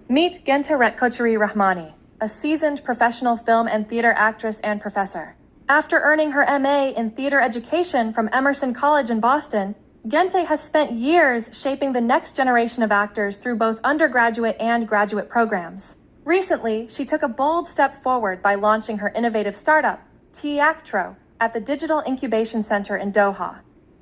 Meet Gente Retkoceri Rrahmani, a seasoned professional film and theater actress and professor. After earning her MA in theater education from Emerson College in Boston, Gente has spent years shaping the next generation of actors through both undergraduate and graduate programs. Recently, she took a bold step forward by launching her innovative startup, Tiactro, at the Digital Incubation Center in Doha.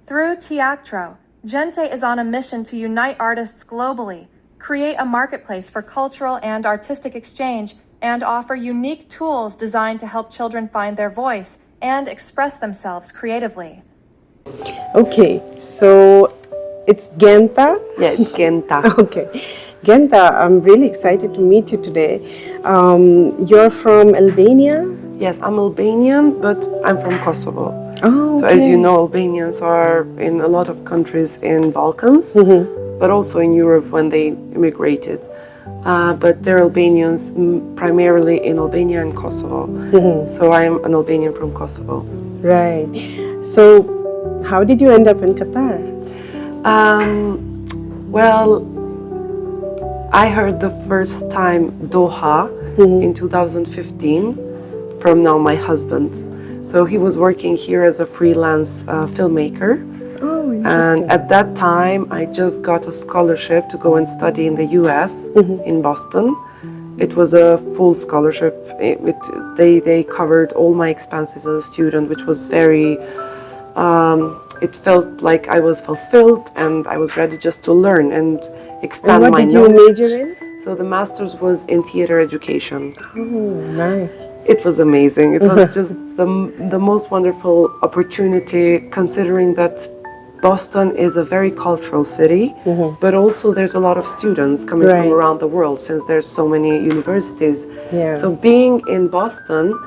Through Tiactro, Gente is on a mission to unite artists globally, create a marketplace for cultural and artistic exchange, and offer unique tools designed to help children find their voice and express themselves creatively. Okay, so it's Genta? Yeah, it's Genta. Okay. Genta, I'm really excited to meet you today. You're from Albania? Yes, I'm Albanian, but I'm from Kosovo. Oh, okay. So as you know, Albanians are in a lot of countries in Balkans, but also in Europe when they immigrated. But they're Albanians primarily in Albania and Kosovo. So I'm an Albanian from Kosovo. Right. So how did you end up in Qatar? Well, I heard the first time Doha in 2015 from now my husband. So he was working here as a freelance filmmaker. Oh, interesting. And at that time, I just got a scholarship to go and study in the US, in Boston. It was a full scholarship. They covered all my expenses as a student, which was very, it felt like I was fulfilled and I was ready just to learn and expand my knowledge. And what did you major in? So the master's was in theater education. Oh, nice. It was amazing. It was just the most wonderful opportunity, considering that Boston is a very cultural city, but also there's a lot of students coming from around the world since there's so many universities. Yeah. So being in Boston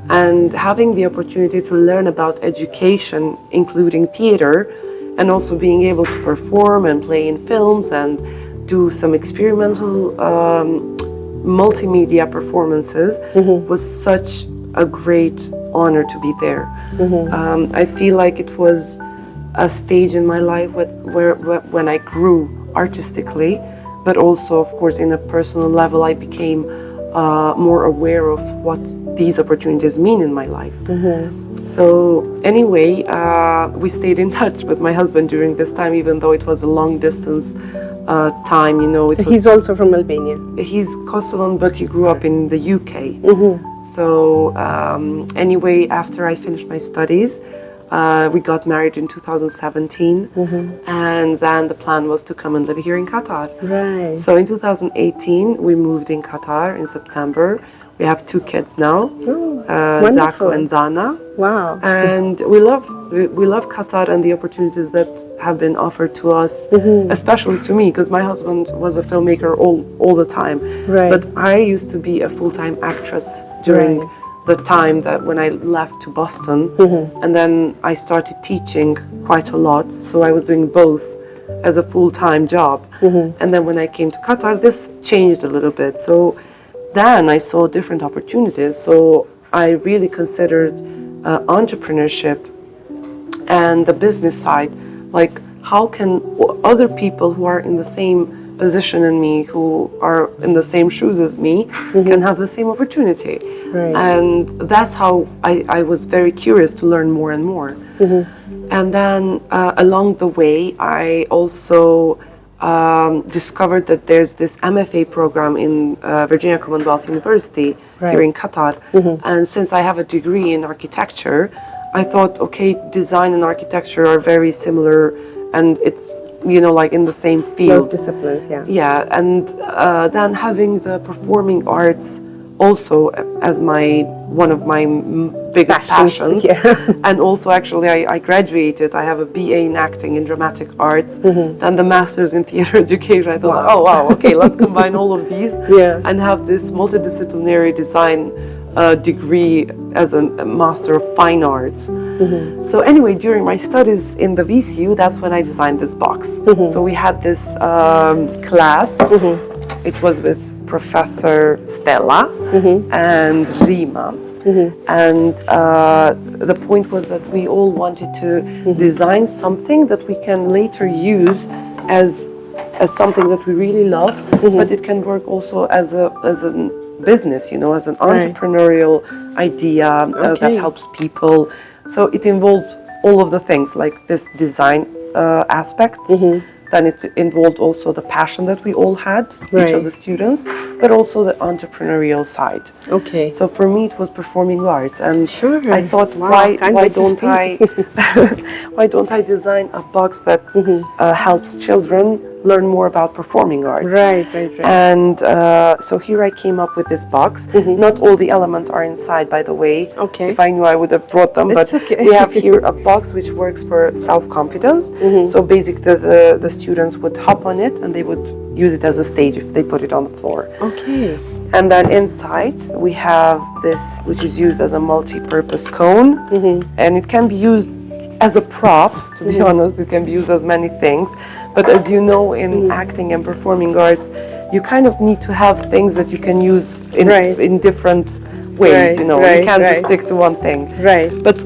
and having the opportunity to learn about education, including theater, and also being able to perform and play in films and do some experimental multimedia performances was such a great honor to be there. I feel like it was a stage in my life when I grew artistically, but also, of course, in a personal level, I became more aware of what these opportunities mean in my life. So anyway, we stayed in touch with my husband during this time, even though it was a long distance time, you know. He's also from Albania? He's Kosovan, but he grew up in the UK. So anyway, after I finished my studies, we got married in 2017, and then the plan was to come and live here in Qatar. Right. So in 2018, we moved in Qatar in September. We have 2 kids now, Zako and Zana. Wow. And we love Qatar and the opportunities that have been offered to us, especially to me, because my husband was a filmmaker all the time. Right. But I used to be a full-time actress during the time that when I left to Boston, and then I started teaching quite a lot. So I was doing both as a full-time job. And then when I came to Qatar, this changed a little bit. So then I saw different opportunities. So I really considered entrepreneurship and the business side. Like, how can other people who are in the same position as me, who are in the same shoes as me, can have the same opportunity? Right. And that's how I was very curious to learn more and more. And then along the way, I also discovered that there's this MFA program in Virginia Commonwealth University here in Qatar. And since I have a degree in architecture, I thought, okay, design and architecture are very similar, and it's, you know, like in the same field. Those disciplines, yeah. Yeah, and then having the performing arts also as one of my biggest passions. And also, actually, I graduated. I have a BA in acting and dramatic arts, then the master's in theater education. I thought, oh wow, okay, let's combine all of these and have this multidisciplinary design degree as a master of fine arts. So anyway, during my studies in the VCU, that's when I designed this box. So we had this class. It was with Professor Stella and Rima. And the point was that we all wanted to design something that we can later use as as something that we really love, but it can work also as a business, you know, as an entrepreneurial idea that helps people. So it involves all of the things like this design aspect. Then it involved also the passion that we all had, each of the students, but also the entrepreneurial side. Okay. So for me, it was performing arts, and Sure. I thought, Wow, why can't don't wait why don't I design a box that helps children learn more about performing arts? Right. And so here I came up with this box. Not all the elements are inside, by the way. Okay. If I knew, I would have brought them. It's but okay. we have here a box which works for self-confidence. So basically, the students would hop on it and they would use it as a stage if they put it on the floor. Okay. And then inside we have this, which is used as a multi-purpose cone, and it can be used as a prop. To be honest, it can be used as many things. But as you know, in acting and performing arts, you kind of need to have things that you can use in different ways. You know, you can't just stick to one thing. Right. But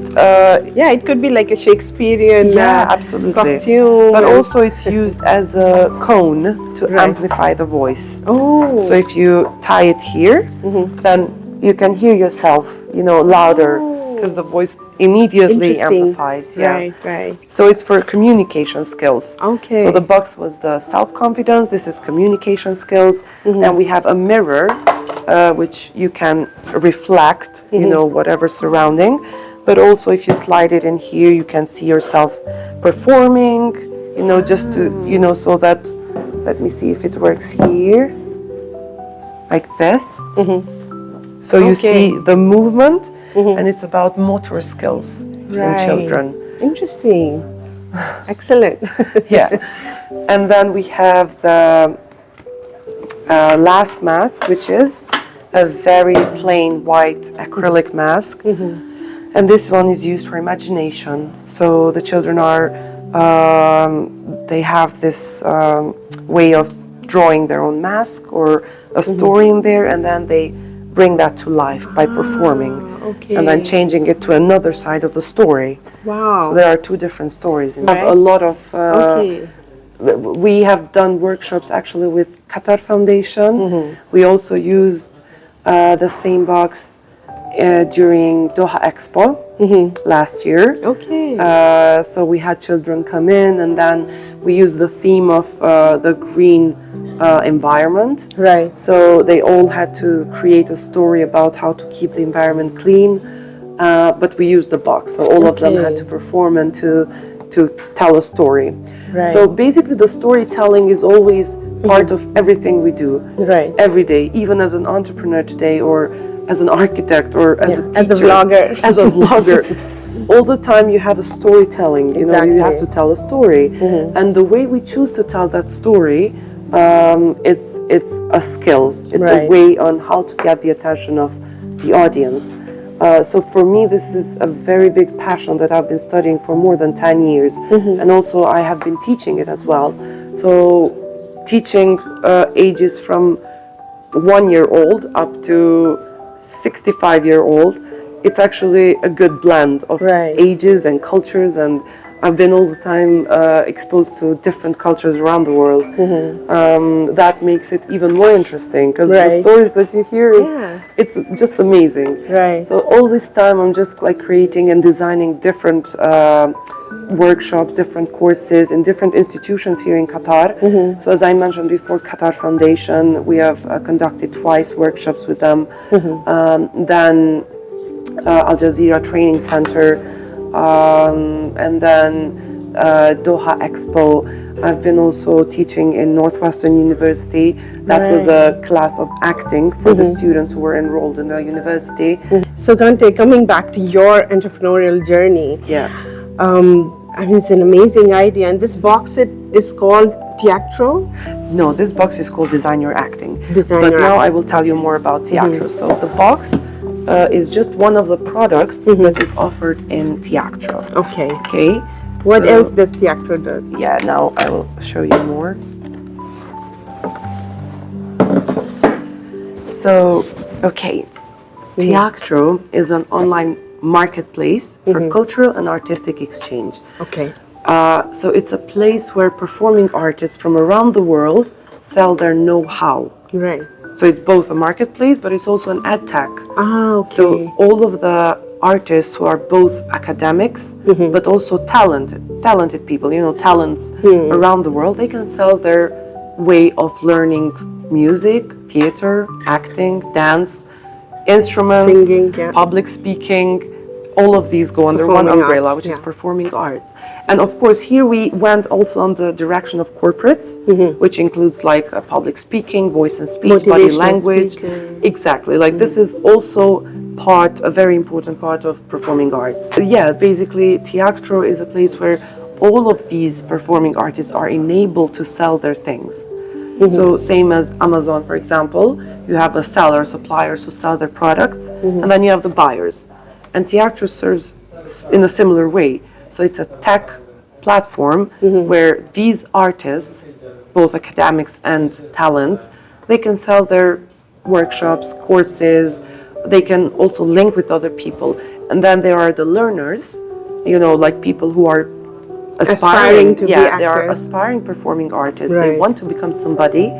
Yeah, it could be like a Shakespearean absolutely. costume. But also it's used as a cone to amplify the voice. Oh. So if you tie it here, then you can hear yourself, you know, louder, because the voice immediately amplifies. Yeah. Right. So it's for communication skills. Okay. So the box was the self-confidence. This is communication skills. Then we have a mirror, which you can reflect, you know, whatever surrounding. But also, if you slide it in here, you can see yourself performing. You know, just to, you know, so that. Let me see if it works here, like this. So you see the movement. And it's about motor skills in children. Interesting. Excellent. Yeah. And then we have the last mask, which is a very plain white acrylic mask. And this one is used for imagination. So the children are, they have this way of drawing their own mask or a story in there, and then they bring that to life by performing. And then changing it to another side of the story. Wow. So there are two different stories. We have a lot of. We have done workshops actually with Qatar Foundation. We also used the same box during Doha Expo last year. So we had children come in, and then we used the theme of the green environment. So they all had to create a story about how to keep the environment clean, but we used the box. So all of them had to perform and to tell a story. So basically the storytelling is always part of everything we do every day, even as an entrepreneur today, or as an architect, or as a teacher, as a vlogger. As a vlogger. All the time you have a storytelling, you know, you have to tell a story. And the way we choose to tell that story, it's a skill. It's a way on how to get the attention of the audience. So for me, this is a very big passion that I've been studying for more than 10 years. And also I have been teaching it as well. So teaching ages from 1-year-old up to 65-year-old, it's actually a good blend of ages and cultures, and I've been all the time exposed to different cultures around the world. That makes it even more interesting, because the stories that you hear, it's just amazing. So all this time I'm just like creating and designing different workshops, different courses in different institutions here in Qatar. So as I mentioned before, Qatar Foundation, we have conducted twice workshops with them. Then Al Jazeera Training Center, and then Doha Expo. I've been also teaching in Northwestern University. That was a class of acting for the students who were enrolled in the university. So Gante, coming back to your entrepreneurial journey, I mean, it's an amazing idea. And this box is called Tiactro? No, this box is called Design Your Acting. Design but Your now Acting. I will tell you more about Tiactro. So the box is just one of the products that is offered in Tiactro. Okay. What So- else does Tiactro does? Yeah, now I will show you more. So, okay, Tiactro is an online marketplace for cultural and artistic exchange. Okay. So it's a place where performing artists from around the world sell their know-how. Right. So it's both a marketplace, but it's also an ad tech. Ah, okay. So all of the artists who are both academics, but also talented people, talents around the world, they can sell their way of learning music, theater, acting, dance, instruments, singing, public speaking. All of these go under one umbrella, which is performing arts. And of course, here we went also on the direction of corporates, which includes like public speaking, voice and speech, body language. Exactly. Like this is also a very important part of performing arts. Yeah, basically, Tiactro is a place where all of these performing artists are enabled to sell their things. So same as Amazon, for example, you have a seller, suppliers who sell their products, and then you have the buyers. And Tiactro serves in a similar way. So it's a tech platform where these artists, both academics and talents, they can sell their workshops, courses, they can also link with other people. And then there are the learners, like people who are aspiring to be actors. They are aspiring performing artists. Right. They want to become somebody.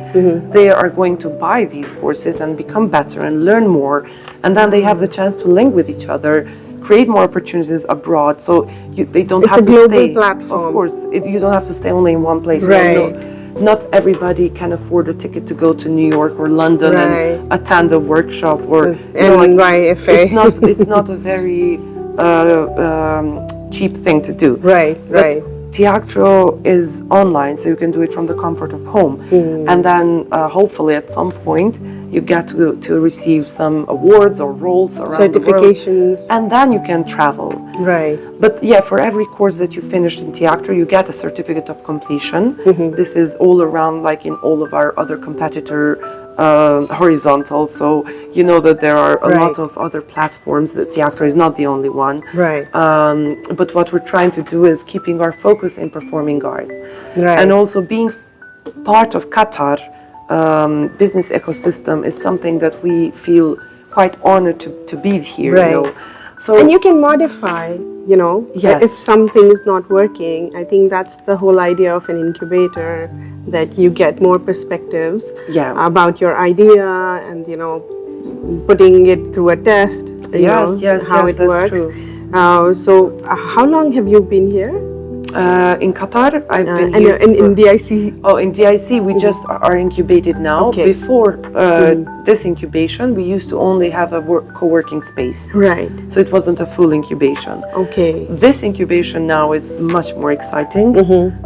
They are going to buy these courses and become better and learn more. And then they have the chance to link with each other, create more opportunities abroad. So they don't have to stay. It's a global platform. Of course, you don't have to stay only in one place. Right. Not everybody can afford a ticket to go to New York or London and attend a workshop or NYFA. It's not a very cheap thing to do. Right. Tiactro is online, so you can do it from the comfort of home. And then hopefully at some point you get to receive some awards or roles around the world. Certifications. And then you can travel. Right. But yeah, for every course that you finished in Tiactro, you get a certificate of completion. This is all around, like in all of our other competitor horizontal, so you know that there are a lot of other platforms, that Tiactro is not the only one. Right. But what we're trying to do is keeping our focus in performing arts. Right. And also being part of Qatar business ecosystem is something that we feel quite honored to be here. Right. So, and you can modify, if something is not working. I think that's the whole idea of an incubator, that you get more perspectives about your idea and, putting it through a test, how it works. True. So how long have you been here? In Qatar, I've been here. In DIC? Oh, in DIC, we just are incubated now. Okay. Before this incubation, we used to only have a co-working space. Right. So it wasn't a full incubation. Okay. This incubation now is much more exciting.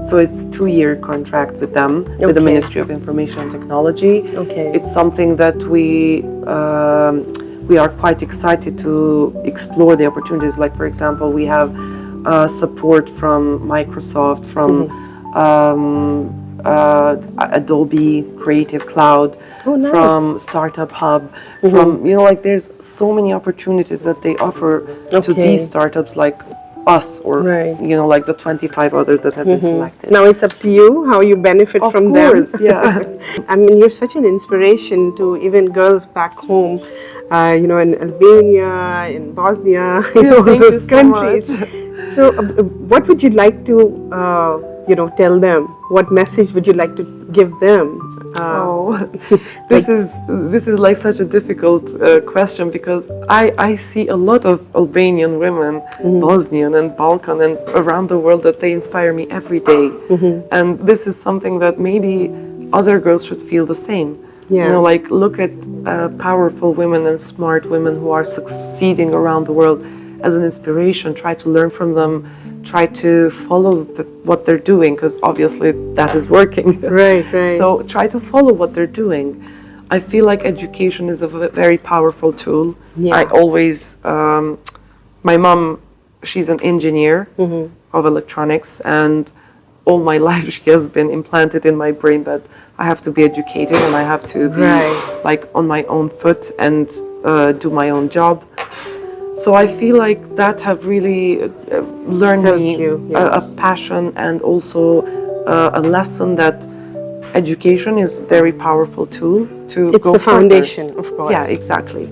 So it's 2-year contract with them, with the Ministry of Information and Technology. Okay. It's something that we are quite excited to explore the opportunities. Like, for example, we have support from Microsoft, from Adobe Creative Cloud, from Startup Hub, from there's so many opportunities that they offer to these startups like us, or like the 25 others that have been selected. Now it's up to you how you benefit from them. Yeah. I mean, you're such an inspiration to even girls back home, in Albania, in Bosnia, those countries. So, what would you like to, tell them? What message would you like to give them? This is like such a difficult question, because I see a lot of Albanian women, Bosnian and Balkan and around the world, that they inspire me every day. And this is something that maybe other girls should feel the same. Look at powerful women and smart women who are succeeding around the world as an inspiration. Try to learn from them, try to follow what they're doing, because obviously that is working. Right. So try to follow what they're doing. I feel like education is a very powerful tool. I always, my mom, she's an engineer of electronics, and all my life she has been implanted in my brain that I have to be educated and I have to be like on my own foot and do my own job. So I feel like that have really learned me a passion, and also a lesson that education is a very powerful tool to It's go the further. foundation, of course. Yeah, exactly.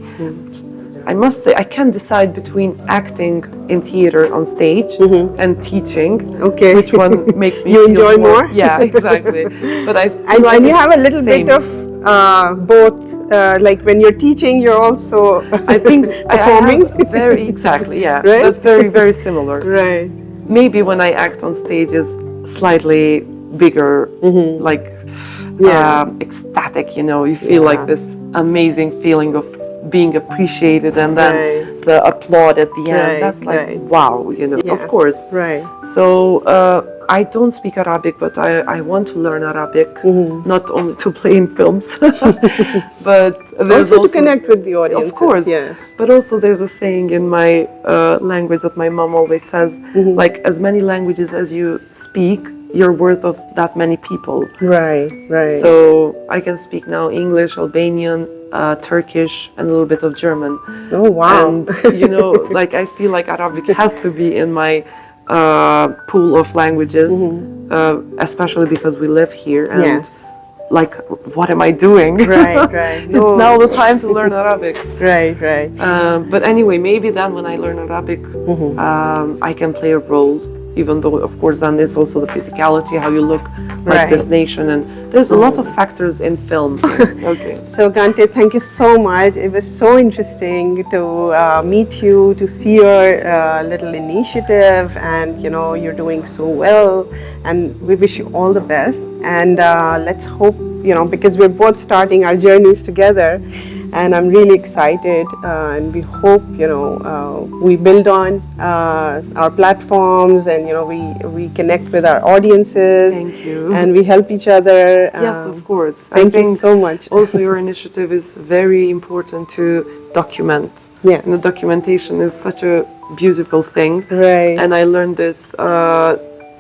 I must say I can't decide between acting in theater on stage and teaching. Okay. Which one makes me you feel enjoy more? Yeah, exactly. But I feel and, like and you it's have a little same. bit of both. Like when you're teaching, you're also I think performing. I have very exactly. Yeah, right? That's very similar. Right. Maybe when I act on stage is slightly bigger, like ecstatic. You feel like this amazing feeling of being appreciated, and then the applaud at the end. That's like wow, Yes. Of course. Right. So I don't speak Arabic, but I want to learn Arabic, not only to play in films, but there's also to connect with the audience. Of course, yes. But also there's a saying in my language that my mom always says, like as many languages as you speak, you're worth of that many people. Right, right. So I can speak now English, Albanian, Turkish, and a little bit of German. Oh, wow. And, like I feel like Arabic has to be in my pool of languages, especially because we live here. And like, what am I doing? Right, right. It's now the time to learn Arabic. Right, right. But anyway, maybe then when I learn Arabic, I can play a role. Even though, of course, then there's also the physicality, how you look like this nation, and there's a lot of factors in film. Okay. So, Gante, thank you so much. It was so interesting to meet you, to see your little initiative, and you're doing so well. And we wish you all the best. And let's hope, because we're both starting our journeys together. And I'm really excited, and we hope we build on our platforms, and we connect with our audiences. Thank you. And we help each other. Yes, of course. Thank you so much. Also, your initiative is very important to document. Yes. And the documentation is such a beautiful thing. Right. And I learned this.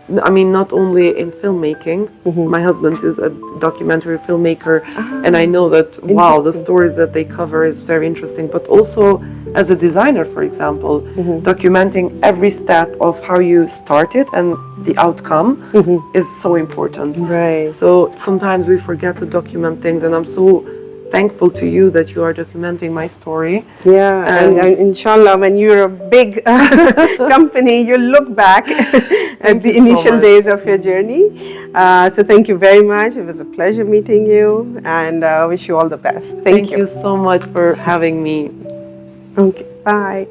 Not only in filmmaking. My husband is a documentary filmmaker, and I know that, wow, the stories that they cover is very interesting, but also as a designer, for example, documenting every step of how you started and the outcome is so important. Right. So sometimes we forget to document things, and I'm so thankful to you that you are documenting my story. Yeah, and inshallah, when you're a big company, you'll look back at the initial days of your journey. So thank you very much. It was a pleasure meeting you, and wish you all the best. Thank you so much for having me. Okay, bye.